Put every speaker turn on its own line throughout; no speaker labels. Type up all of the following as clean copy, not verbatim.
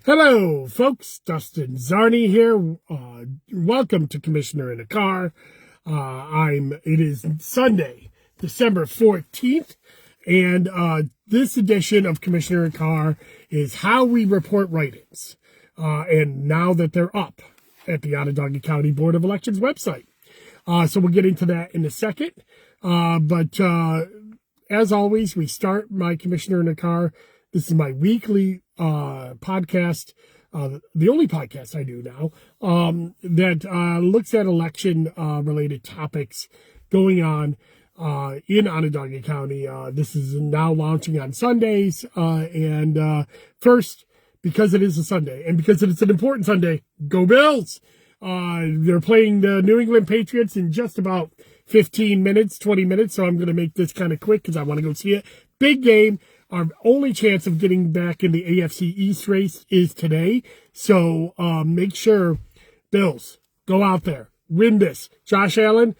Hello, folks. Dustin Zarni here. Welcome to Commissioner in a Car. It is Sunday, December 14th, and this edition of Commissioner in a Car is how we report write-ins. And now that they're up at the Onondaga County Board of Elections website. So we'll get into that in a second. But as always, we start my Commissioner in a Car. This is my weekly podcast, the only podcast I do now, that looks at election related topics going on in Onondaga County. This is now launching on Sundays. And first, because it is a Sunday and because it's an important Sunday, go Bills! They're playing the New England Patriots in just about 15 minutes, 20 minutes. So I'm going to make this kind of quick because I want to go see it. Big game. Our only chance of getting back in the AFC East race is today. So make sure, Bills, go out there, win this. Josh Allen,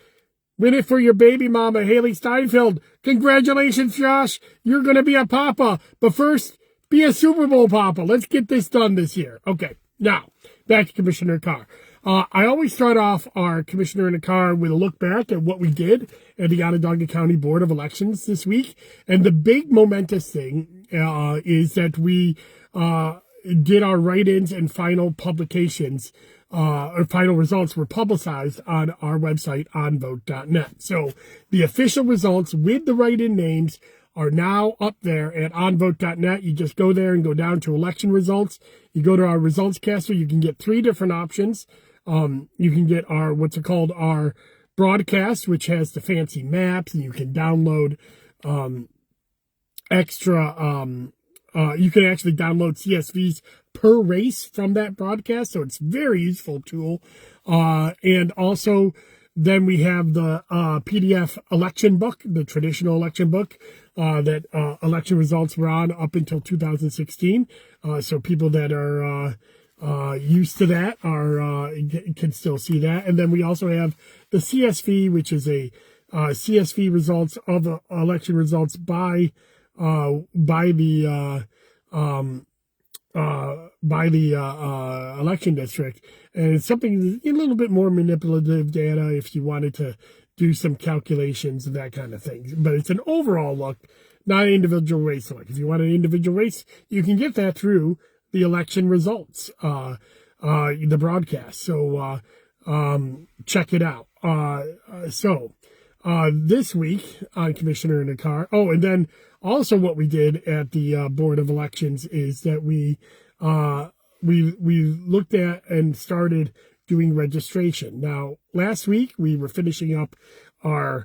win it for your baby mama, Haley Steinfeld. Congratulations, Josh. You're going to be a papa. But first, be a Super Bowl papa. Let's get this done this year. Okay, now, back to Commissioner Carr. I always start off our Commissioner in a Car with a look back at what we did at the Onondaga County Board of Elections this week. And the big momentous thing is that we did our write-ins and final publications, or final results were publicized on our website, onvote.net. So the official results with the write-in names are now up there at onvote.net. You just go there and go down to election results. You go to our results caster. You can get three different options. You can get our broadcast, which has the fancy maps, and you can download extra. You can actually download CSVs per race from that broadcast, so it's a very useful tool. And also, then we have the PDF election book, the traditional election book that election results were on up until 2016. So people that are used to that can still see that. And then we also have the CSV, which is a CSV results of election results by the election district. And it's something a little bit more manipulative data if you wanted to do some calculations and that kind of thing. But it's an overall look, not an individual race look. If you want an individual race, you can get that through the election results, the broadcast. So check it out. So this week on Commissioner in a Car. Oh, and then also what we did at the Board of Elections is that we looked at and started doing registration. Now, last week we were finishing up our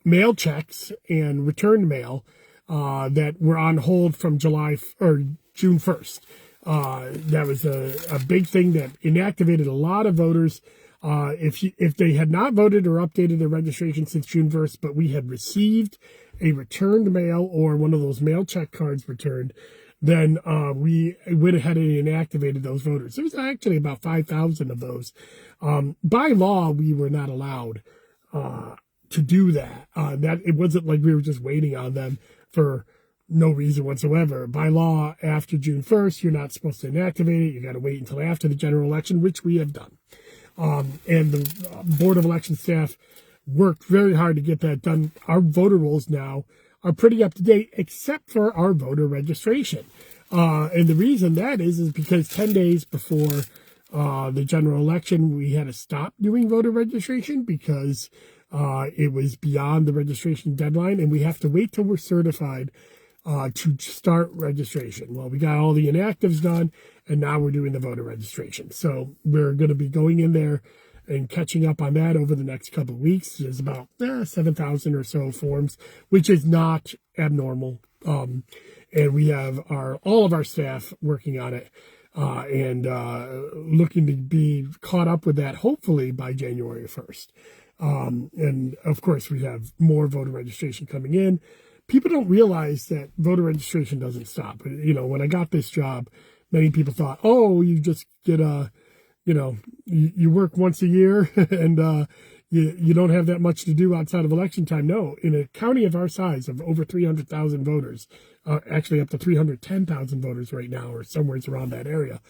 mail checks and return mail that were on hold from June 1st. That was a big thing that inactivated a lot of voters. If they had not voted or updated their registration since June 1st, but we had received a returned mail or one of those mail check cards returned, then we went ahead and inactivated those voters. There was actually about 5,000 of those. By law, we were not allowed to do that. That it wasn't like we were just waiting on them for no reason whatsoever. By law, after June 1st, you're not supposed to inactivate it. You got to wait until after the general election, which we have done. And the Board of Election staff worked very hard to get that done. Our voter rolls now are pretty up to date, except for our voter registration. And the reason that is because 10 days before the general election, we had to stop doing voter registration because it was beyond the registration deadline, and we have to wait till we're certified to start registration. Well, we got all the inactives done, and now we're doing the voter registration. So we're going to be going in there and catching up on that over the next couple of weeks. There's about 7,000 or so forms, which is not abnormal. And we have all of our staff working on it and looking to be caught up with that, hopefully by January 1st. And of course, we have more voter registration coming in. People don't realize that voter registration doesn't stop. You know, when I got this job, many people thought, oh, you just get you work once a year and you don't have that much to do outside of election time. No, in a county of our size of over 300,000 voters, actually up to 310,000 voters right now, or somewhere around that area.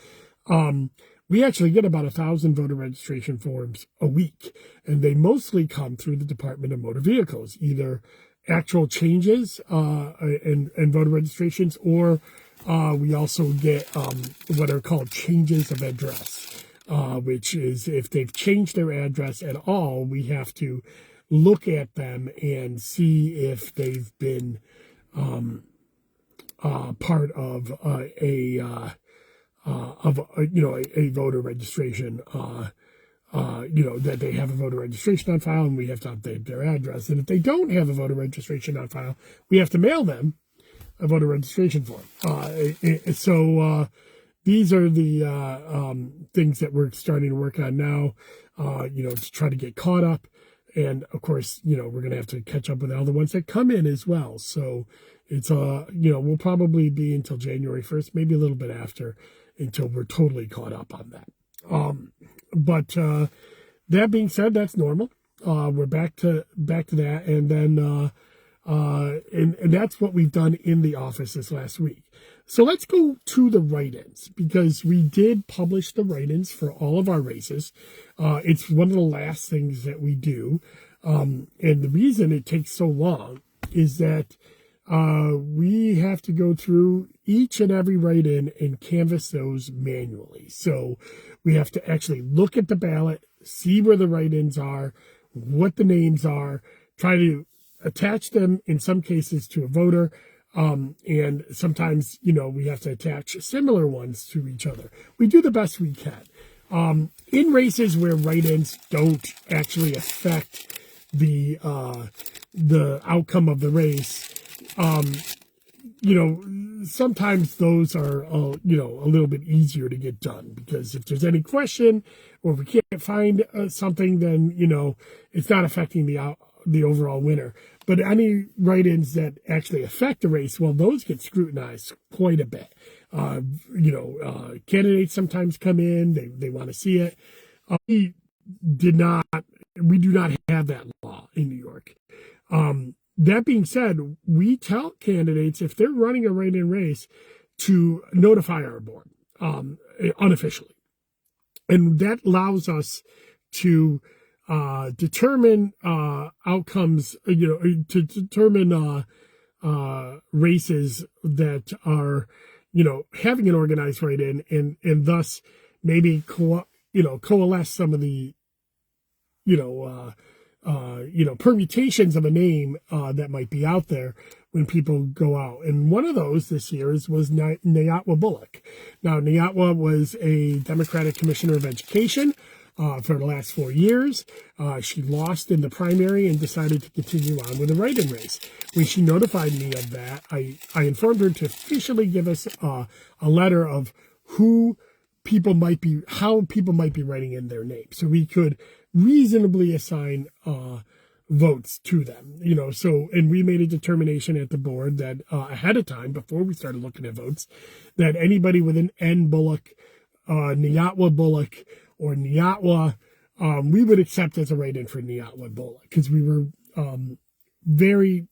We actually get about 1,000 voter registration forms a week, and they mostly come through the Department of Motor Vehicles, either actual changes in voter registrations, or we also get what are called changes of address, which is if they've changed their address at all, we have to look at them and see if they've been part of a voter registration, that they have a voter registration on file, and we have to update their address. And if they don't have a voter registration on file, we have to mail them a voter registration form. So these are the things that we're starting to work on now, to try to get caught up. And of course, we're going to have to catch up with all the ones that come in as well. So it's, we'll probably be until January 1st, maybe a little bit after, until we're totally caught up on that. But that being said, that's normal. We're back to that. And then, and that's what we've done in the office this last week. So let's go to the write-ins, because we did publish the write-ins for all of our races. It's one of the last things that we do. And the reason it takes so long is that we have to go through each and every write-in and canvass those manually. So we have to actually look at the ballot, see where the write-ins are, what the names are, try to attach them in some cases to a voter. And sometimes, we have to attach similar ones to each other. We do the best we can. In races where write-ins don't actually affect the outcome of the race, sometimes those are, a little bit easier to get done, because if there's any question or if we can't find something, then, it's not affecting the overall winner. But any write-ins that actually affect the race, well, those get scrutinized quite a bit. Candidates sometimes come in, they want to see it. We do not have that law in New York. That being said, we tell candidates, if they're running a write-in race, to notify our board unofficially. And that allows us to determine outcomes, to determine races that are, having an organized write-in, and thus maybe coalesce some of the, permutations of a name that might be out there when people go out. And one of those this year was Nyatwa Bullock. Now, Nyatwa was a Democratic Commissioner of Education for the last 4 years. She lost in the primary and decided to continue on with the write-in race. When she notified me of that, I informed her to officially give us a letter of how people might be writing in their name, so we could reasonably assign votes to them. And we made a determination at the board that ahead of time, before we started looking at votes, that anybody with an N Bullock, Nyatwa Bullock, or Nyatwa, we would accept as a write-in for Nyatwa Bullock, because we were very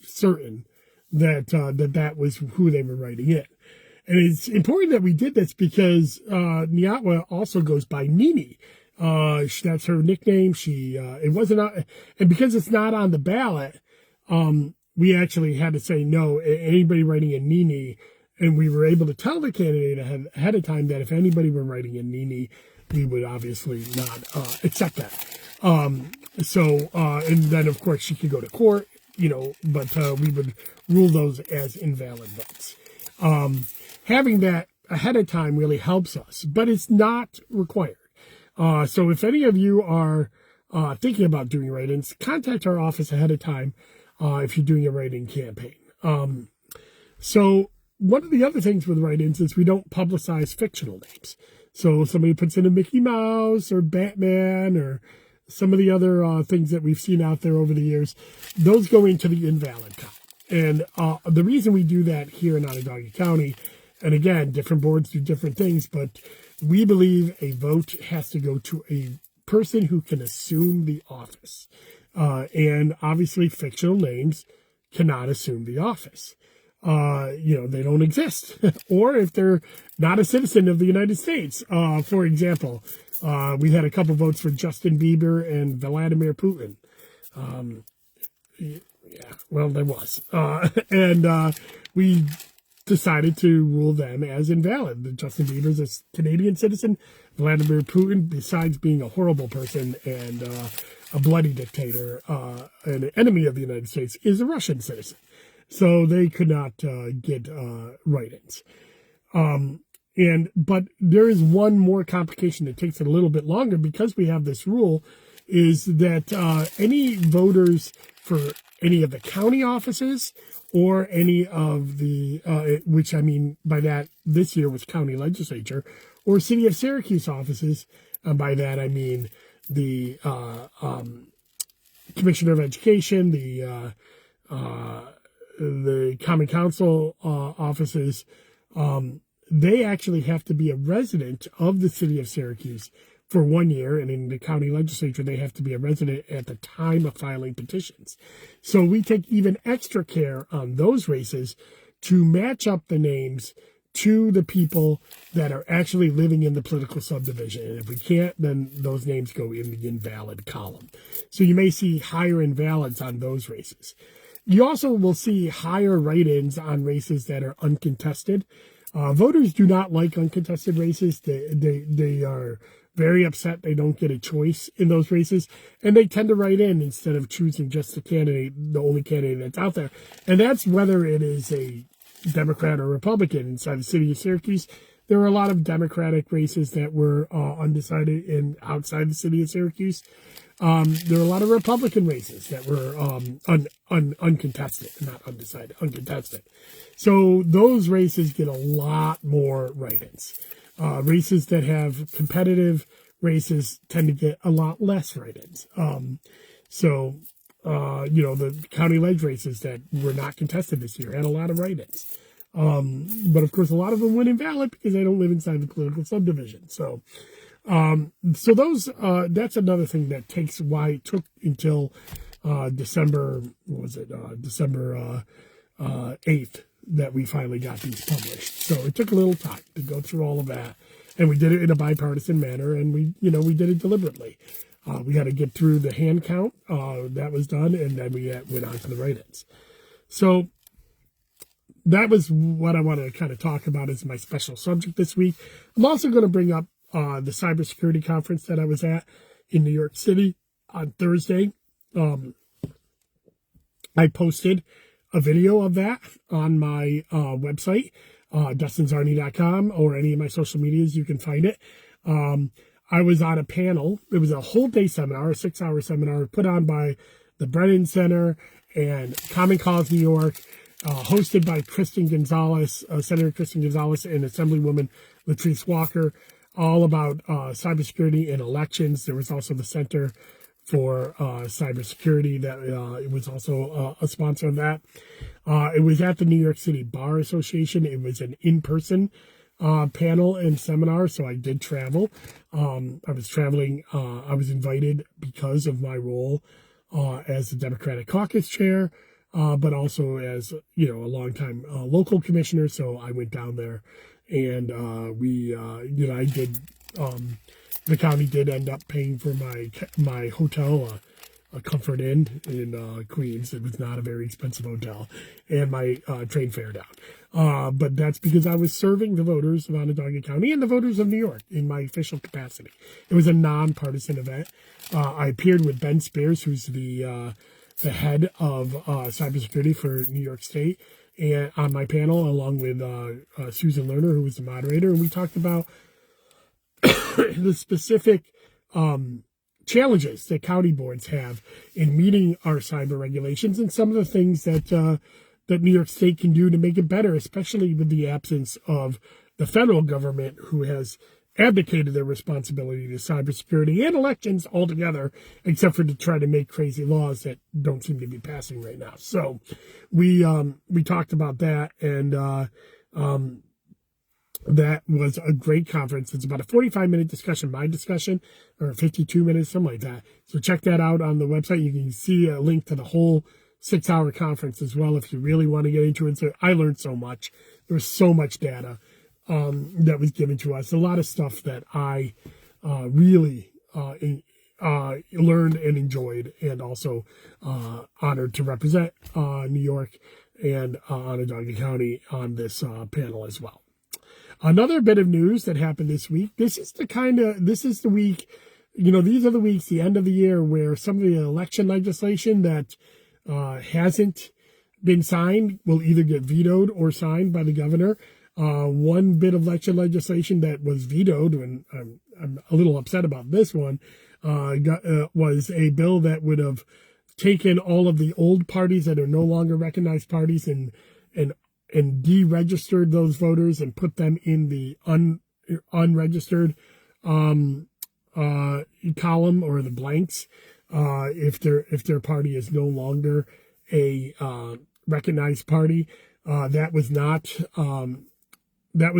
certain that that was who they were writing in. And it's important that we did this because Nyatwa also goes by Nini. That's her nickname. It wasn't, and because it's not on the ballot, we actually had to say no. Anybody writing in Nini, and we were able to tell the candidate ahead of time that if anybody were writing in Nini, we would obviously not accept that. And then of course she could go to court, but we would rule those as invalid votes. Having that ahead of time really helps us, but it's not required. So if any of you are thinking about doing write-ins, contact our office ahead of time if you're doing a write-in campaign. So one of the other things with write-ins is we don't publicize fictional names. So somebody puts in a Mickey Mouse or Batman or some of the other things that we've seen out there over the years, those go into the invalid count. And the reason we do that here in Onondaga County, and again, different boards do different things, but we believe a vote has to go to a person who can assume the office. And obviously fictional names cannot assume the office. they don't exist, or if they're not a citizen of the United States. For example, we had a couple votes for Justin Bieber and Vladimir Putin. Yeah, well, there was. And we decided to rule them as invalid. Justin Bieber is a Canadian citizen. Vladimir Putin, besides being a horrible person and a bloody dictator, an enemy of the United States, is a Russian citizen. So they could not get write-ins. But there is one more complication that takes it a little bit longer because we have this rule, is that any voters for any of the county offices or any of the, which I mean by that this year was county legislature, or City of Syracuse offices, by that I mean the Commissioner of Education, the Common Council offices, they actually have to be a resident of the City of Syracuse for 1 year, and in the county legislature, they have to be a resident at the time of filing petitions. So we take even extra care on those races to match up the names to the people that are actually living in the political subdivision. And if we can't, then those names go in the invalid column. So you may see higher invalids on those races. You also will see higher write-ins on races that are uncontested. Voters do not like uncontested races. They are very upset they don't get a choice in those races, and they tend to write in instead of choosing just the only candidate that's out there. And that's whether it is a Democrat or Republican. Inside the City of Syracuse, there were a lot of Democratic races that were undecided, and outside the City of Syracuse, there were a lot of Republican races that were uncontested, not undecided, uncontested. So those races get a lot more write-ins. Races that have competitive races tend to get a lot less write-ins. The county leg races that were not contested this year had a lot of write-ins. But of course, a lot of them went invalid because they don't live inside the political subdivision. So those, that's another thing that takes why it took until, December 8th that we finally got these published. So it took a little time to go through all of that. And we did it in a bipartisan manner, and we did it deliberately. We had to get through the hand count, that was done, and then we went on to the write-ins. So that was what I wanted to kind of talk about as my special subject this week. I'm also going to bring up the Cybersecurity conference that I was at in New York City on Thursday. I posted a video of that on my website, DustinZarni.com, or any of my social medias. You can find it. I was on a panel. It was a whole day seminar, a 6-hour seminar put on by the Brennan Center and Common Cause New York, hosted by Kristen Gonzalez, Senator Kristen Gonzalez, and Assemblywoman Latrice Walker, all about cybersecurity and elections. There was also the Center for Cybersecurity that it was also a sponsor of that. It was at the New York City Bar Association. It was an in-person panel and seminar, so I did travel. I was traveling. I was invited because of my role as the Democratic Caucus Chair, but also as a longtime local commissioner. So I went down there, and I did. The county did end up paying for my hotel, a Comfort Inn in Queens. It was not a very expensive hotel, and my train fare down. But that's because I was serving the voters of Onondaga County and the voters of New York in my official capacity. It was a nonpartisan event. I appeared with Ben Spears, who's the head of cybersecurity for New York State, and on my panel, along with Susan Lerner, who was the moderator, and we talked about the specific challenges that county boards have in meeting our cyber regulations, and some of the things that New York State can do to make it better, especially with the absence of the federal government, who has abdicated their responsibility to cybersecurity and elections altogether, except for to try to make crazy laws that don't seem to be passing right now. So we talked about that, and that was a great conference. It's about a 45-minute discussion, my discussion, or 52 minutes, something like that. So check that out on the website. You can see a link to the whole 6-hour conference as well if you really want to get into it. So I learned so much. There was so much data that was given to us. A lot of stuff that I really learned and enjoyed, and also honored to represent New York and Onondaga County on this panel as well. Another bit of news that happened this week. This is the week, these are the weeks, the end of the year, where some of the election legislation that hasn't been signed will either get vetoed or signed by the governor. One bit of election legislation that was vetoed, and I'm a little upset about this one, was a bill that would have taken all of the old parties that are no longer recognized parties and deregistered those voters and put them in the unregistered column, or the blanks, if their party is no longer a recognized party. That was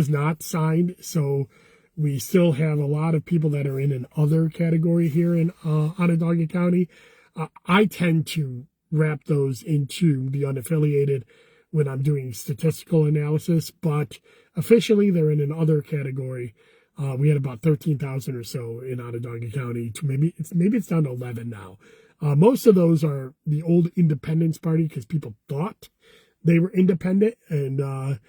not signed, so we still have a lot of people that are in an other category here in Onondaga County. I tend to wrap those into the unaffiliated when I'm doing statistical analysis, but officially they're in an other category. We had about 13,000 or so in Onondaga County. Maybe it's down to 11 now. Most of those are the old Independence Party because people thought they were independent, and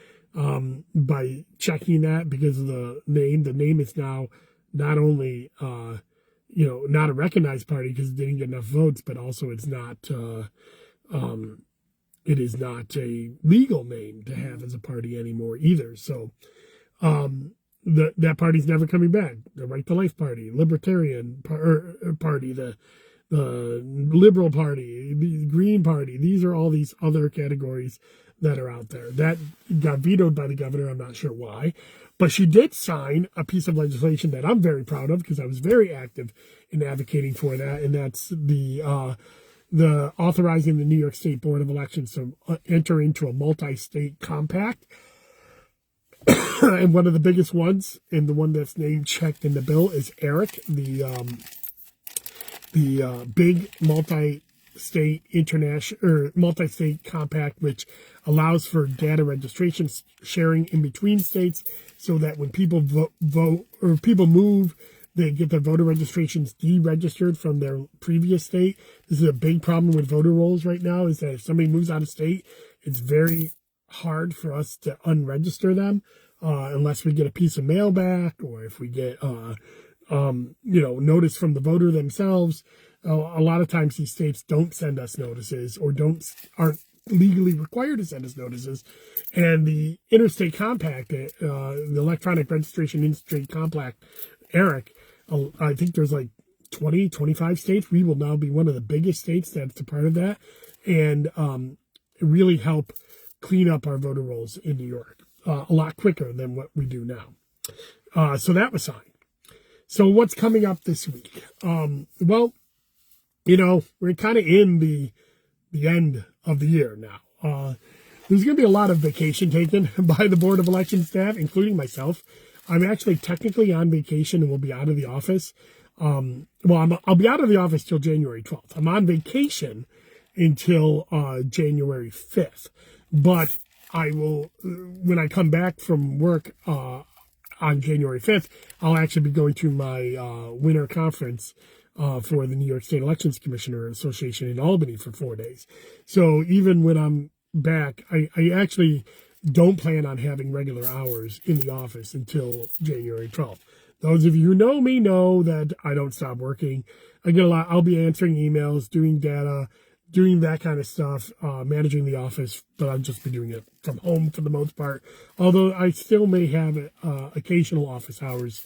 by checking that, because of the name is now not only not a recognized party because it didn't get enough votes, but also it is not a legal name to have as a party anymore either. So that party's never coming back. The Right to Life Party, Libertarian Party, the Liberal Party, the Green Party. These are all these other categories that are out there. That got vetoed by the governor. I'm not sure why. But she did sign a piece of legislation that I'm very proud of because I was very active in advocating for that, and that's the authorizing the New York State Board of Elections to enter into a multi-state compact. And one of the biggest ones, and the one that's name checked in the bill, is ERIC, the big multi-state compact, which allows for data registration sharing in between states, so that when people vote or people move, they get their voter registrations deregistered from their previous state. This is a big problem with voter rolls right now, is that if somebody moves out of state, it's very hard for us to unregister them unless we get a piece of mail back, or if we get notice from the voter themselves. A lot of times these states don't send us notices, or aren't legally required to send us notices. And the Interstate Compact, the Electronic Registration Interstate Compact, ERIC, I think there's like 20, 25 states. We will now be one of the biggest states that's a part of that, and really help clean up our voter rolls in New York a lot quicker than what we do now. So that was signed. So what's coming up this week? Well, we're kind of in the end of the year now. There's going to be a lot of vacation taken by the Board of Election staff, including myself. I'm actually technically on vacation and will be out of the office. I'll be out of the office till January 12th. I'm on vacation until January 5th. But I will, when I come back from work on January 5th, I'll actually be going to my winter conference for the New York State Elections Commissioner Association in Albany for 4 days. So even when I'm back, I actually don't plan on having regular hours in the office until January 12th. Those of you who know me know that I don't stop working. I get a lot. I'll be answering emails, doing data, doing that kind of stuff, managing the office, but I'll just be doing it from home for the most part. Although I still may have occasional office hours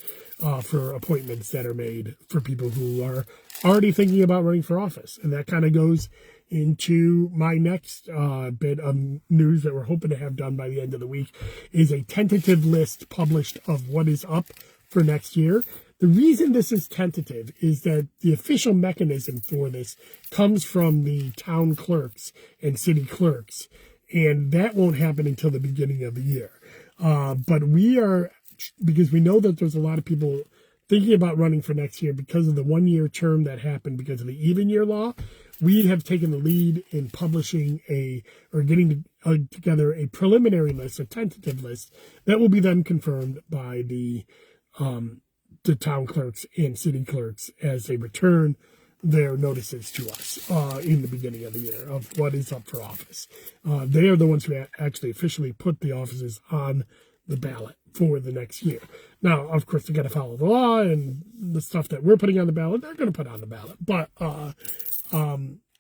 for appointments that are made for people who are already thinking about running for office. And that kind of goes into my next bit of news that we're hoping to have done by the end of the week, is a tentative list published of what is up for next year. The reason this is tentative is that the official mechanism for this comes from the town clerks and city clerks, and that won't happen until the beginning of the year. But we are, because we know that there's a lot of people thinking about running for next year because of the 1-year term that happened because of the even year law. We have taken the lead in publishing getting together a preliminary list, a tentative list that will be then confirmed by the town clerks and city clerks as they return their notices to us in the beginning of the year of what is up for office. They are the ones who actually officially put the offices on the ballot for the next year. Now, of course, they got to follow the law, and the stuff that we're putting on the ballot, they're going to put on the ballot. But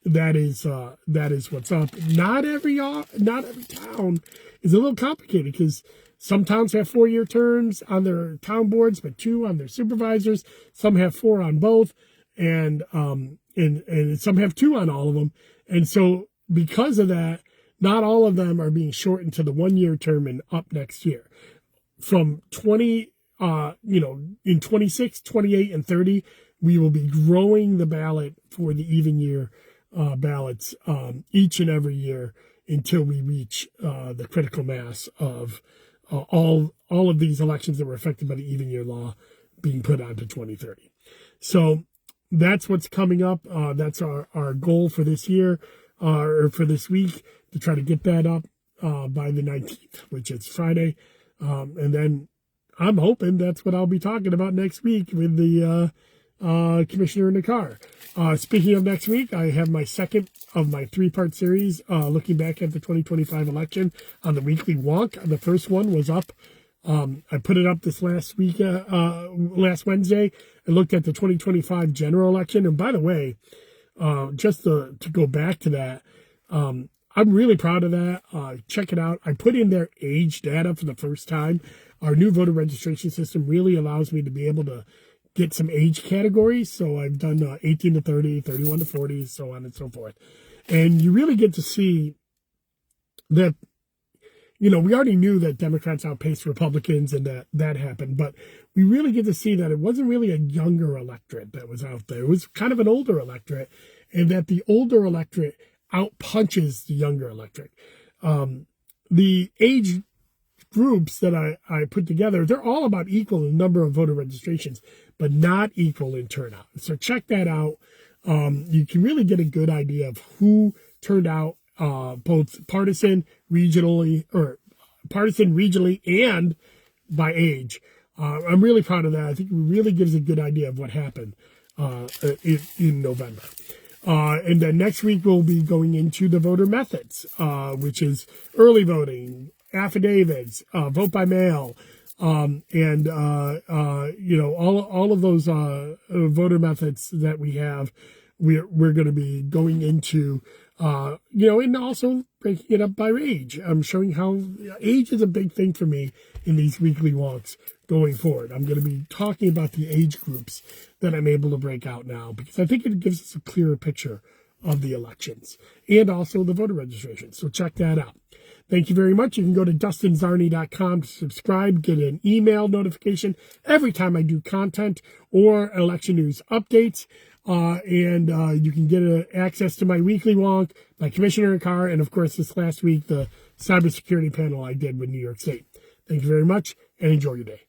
that is what's up. Not every town is a little complicated because some towns have 4-year terms on their town boards, but 2 on their supervisors. Some have 4 on both, and some have 2 on all of them. And so because of that, not all of them are being shortened to the 1-year term and up next year. From in 26, 28, and 30, we will be growing the ballot for the even year ballots each and every year until we reach the critical mass of all of these elections that were affected by the even year law being put on to 2030. So that's what's coming up. That's our goal for this year, or for this week, to try to get that up by the 19th, which is Friday. And then I'm hoping that's what I'll be talking about next week with the commissioner in the car. Speaking of next week, I have my second of my 3-part series looking back at the 2025 election on the weekly wonk. The first one was up. I put it up this last Wednesday. I looked at the 2025 general election. And by the way, just to go back to that, I'm really proud of that. Check it out. I put in their age data for the first time. Our new voter registration system really allows me to be able to get some age categories. So I've done 18 to 30, 31 to 40, so on and so forth. And you really get to see that, we already knew that Democrats outpaced Republicans and that happened, but we really get to see that it wasn't really a younger electorate that was out there. It was kind of an older electorate, and that the older electorate outpunches the younger electorate. The age groups that I put together, they're all about equal in number of voter registrations, but not equal in turnout. So check that out. You can really get a good idea of who turned out, both partisan, regionally, and by age. I'm really proud of that. I think it really gives a good idea of what happened in November. And then next week we'll be going into the voter methods, which is early voting, affidavits, vote by mail, and all of those voter methods that we have. We're going to be going into, and also breaking it up by age. I'm showing how age is a big thing for me in these weekly walks going forward. I'm going to be talking about the age groups that I'm able to break out now, because I think it gives us a clearer picture of the elections and also the voter registration. So check that out. Thank you very much. You can go to DustinZarny.com to subscribe, get an email notification every time I do content or election news updates. And you can get access to my weekly wonk, my commissioner in car, and of course this last week, the cybersecurity panel I did with New York State. Thank you very much, and enjoy your day.